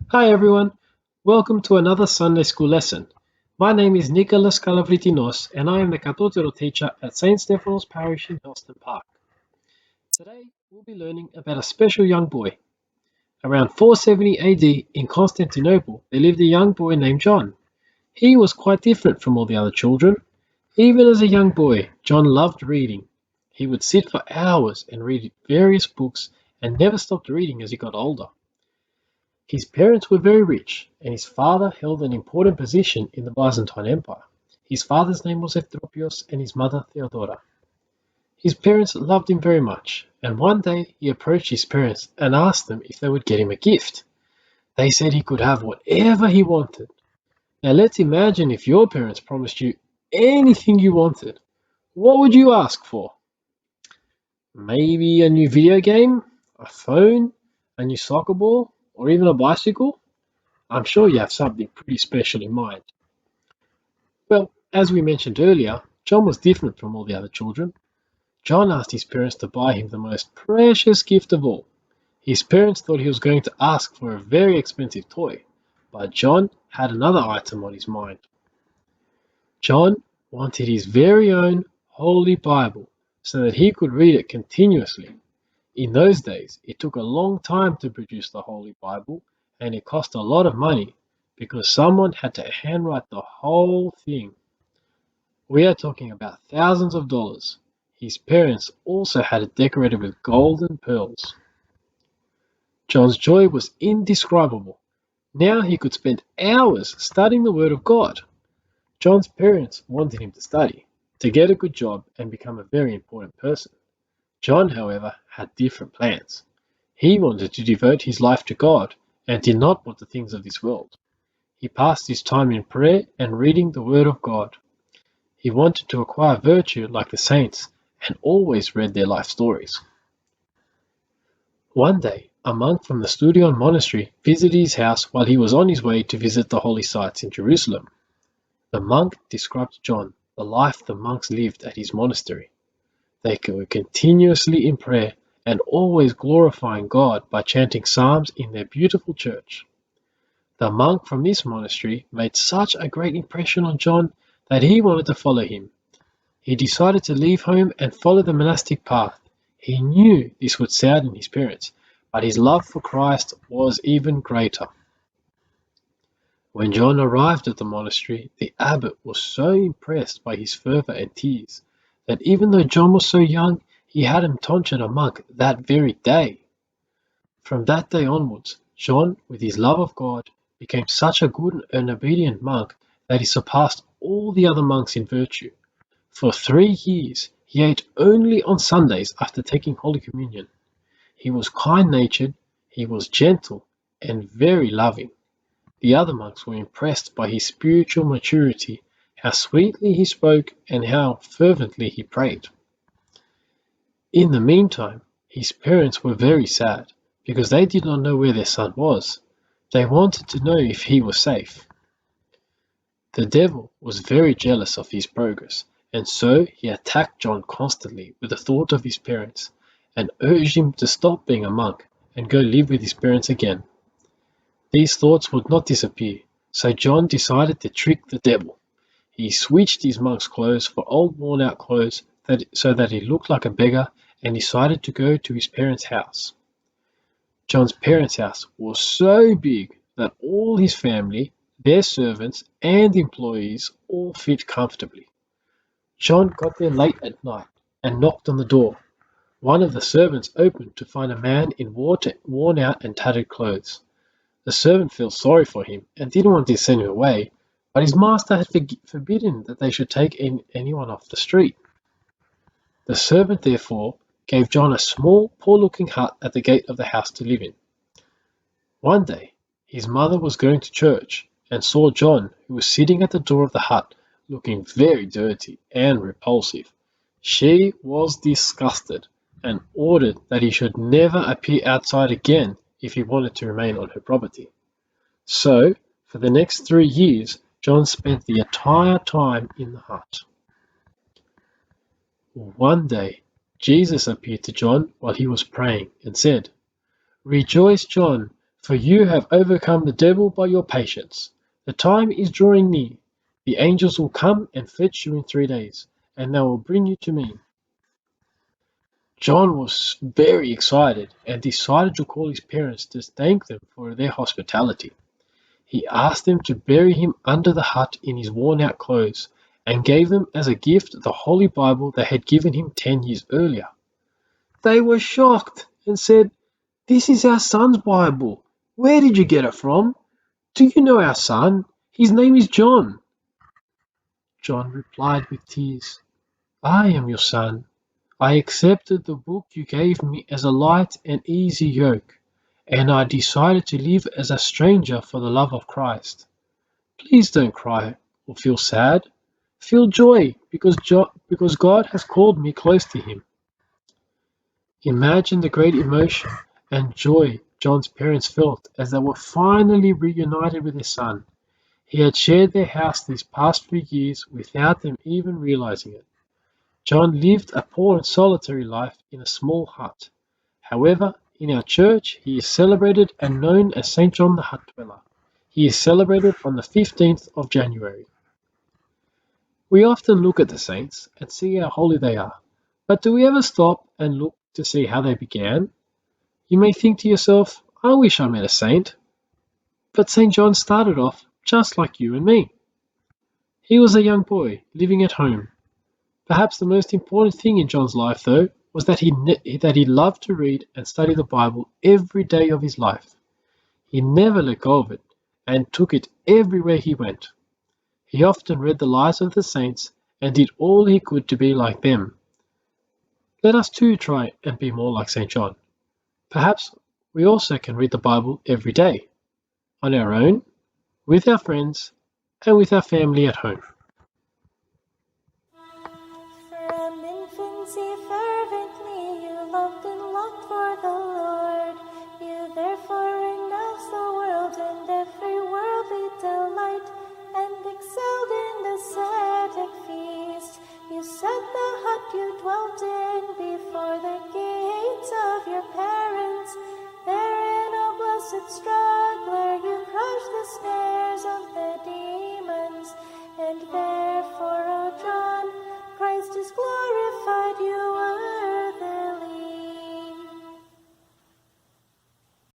Hi everyone, welcome to another Sunday School lesson. My name is Nicholas Kalavritinos and I am the Katotero teacher at St. Stephanos Parish in Helston Park. Today we'll be learning about a special young boy. Around 470 AD in Constantinople there lived a young boy named John. He was quite different from all the other children. Even as a young boy, John loved reading. He would sit for hours and read various books and never stopped reading as he got older. His parents were very rich, and his father held an important position in the Byzantine Empire. His father's name was Ephtropios and his mother Theodora. His parents loved him very much, and one day he approached his parents and asked them if they would get him a gift. They said he could have whatever he wanted. Now let's imagine if your parents promised you anything you wanted. What would you ask for? Maybe a new video game, a phone, a new soccer ball, or even a bicycle? I'm sure you have something pretty special in mind. Well, as we mentioned earlier, John was different from all the other children. John asked his parents to buy him the most precious gift of all. His parents thought he was going to ask for a very expensive toy, but John had another item on his mind. John wanted his very own Holy Bible so that he could read it continuously. In those days, it took a long time to produce the Holy Bible, and it cost a lot of money because someone had to handwrite the whole thing. We are talking about thousands of dollars. His parents also had it decorated with gold and pearls. John's joy was indescribable. Now he could spend hours studying the Word of God. John's parents wanted him to study, to get a good job, and become a very important person. John, however, had different plans. He wanted to devote his life to God and did not want the things of this world. He passed his time in prayer and reading the Word of God. He wanted to acquire virtue like the saints and always read their life stories. One day, a monk from the Studion monastery visited his house while he was on his way to visit the holy sites in Jerusalem. The monk described to John the life the monks lived at his monastery. They were continuously in prayer and always glorifying God by chanting psalms in their beautiful church. The monk from this monastery made such a great impression on John that he wanted to follow him. He decided to leave home and follow the monastic path. He knew this would sadden his parents, but his love for Christ was even greater. When John arrived at the monastery, the abbot was so impressed by his fervour and tears that even though John was so young, he had him tonsured a monk that very day. From that day onwards, John, with his love of God, became such a good and obedient monk that he surpassed all the other monks in virtue. For 3 years, he ate only on Sundays after taking Holy Communion. He was kind-natured, he was gentle, and very loving. The other monks were impressed by his spiritual maturity, how sweetly he spoke, and how fervently he prayed. In the meantime, his parents were very sad, because they did not know where their son was. They wanted to know if he was safe. The devil was very jealous of his progress, and so he attacked John constantly with the thought of his parents, and urged him to stop being a monk and go live with his parents again. These thoughts would not disappear, so John decided to trick the devil. He switched his monk's clothes for old worn-out clothes so that he looked like a beggar, and decided to go to his parents' house. John's parents' house was so big that all his family, their servants, and employees all fit comfortably. John got there late at night and knocked on the door. One of the servants opened to find a man in worn out and tattered clothes. The servant felt sorry for him and didn't want to send him away, but his master had forbidden that they should take anyone off the street. The servant therefore gave John a small, poor-looking hut at the gate of the house to live in. One day, his mother was going to church and saw John, who was sitting at the door of the hut, looking very dirty and repulsive. She was disgusted and ordered that he should never appear outside again if he wanted to remain on her property. So, for the next 3 years, John spent the entire time in the hut. One day, Jesus appeared to John while he was praying and said, "Rejoice, John, For you have overcome the devil by your patience. The time is drawing near. The angels will come and fetch you in 3 days, and they will bring you to me." John was very excited and decided to call his parents to thank them for their hospitality. He asked them to bury him under the hut in his worn-out clothes, and gave them as a gift the Holy Bible they had given him 10 years earlier. They were shocked and said, "This is our son's Bible. Where did you get it from? Do you know our son? His name is John." John replied with tears, "I am your son. I accepted the book you gave me as a light and easy yoke, and I decided to live as a stranger for the love of Christ. Please don't cry or feel sad. Feel joy because God has called me close to him." Imagine the great emotion and joy John's parents felt as they were finally reunited with their son. He had shared their house these past few years without them even realizing it. John lived a poor and solitary life in a small hut. However, in our church, he is celebrated and known as Saint John the Hut Dweller. He is celebrated on the 15th of January. We often look at the saints and see how holy they are, but do we ever stop and look to see how they began? You may think to yourself, "I wish I met a saint." But St. John started off just like you and me. He was a young boy living at home. Perhaps the most important thing in John's life, though, was that he loved to read and study the Bible every day of his life. He never let go of it and took it everywhere he went. He often read the lives of the saints and did all he could to be like them. Let us too try and be more like St. John. Perhaps we also can read the Bible every day, on our own, with our friends, and with our family at home. From infancy fervently you loved and longed for the Lord. You therefore